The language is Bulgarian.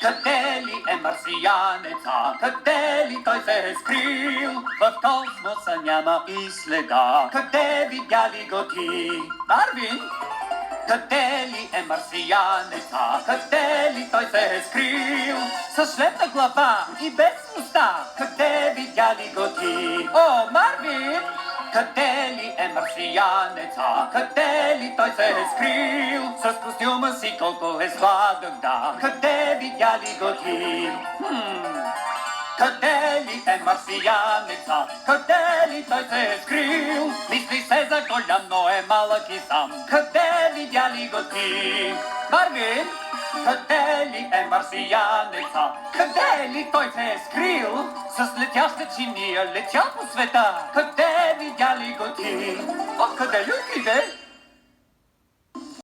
Къде ли е марсиянеца? Къде ли той се е скрил? В космоса няма и следа. Къде видя ли го ти? Марвин? Къде ли е марсиянеца? Къде ли той се е скрил? С шлемна глава и без уста. Къде видя ли го ти? О, Марвин! Къде ли е марсиянеца? Къде ли той се е скрил? С костюма си колко е сладък, да. Къде видя ли го ти? Къде ли е марсиянеца? Къде ли той се е скрил? Мисли се за голям, но е малък и сам. Къде видя ли го ти? Марвин? Къде ли е марсиянеца? Къде ли той се е скрил? С летяща чиния летял по света. Къде видя ли го ти? О, къде ли отиде?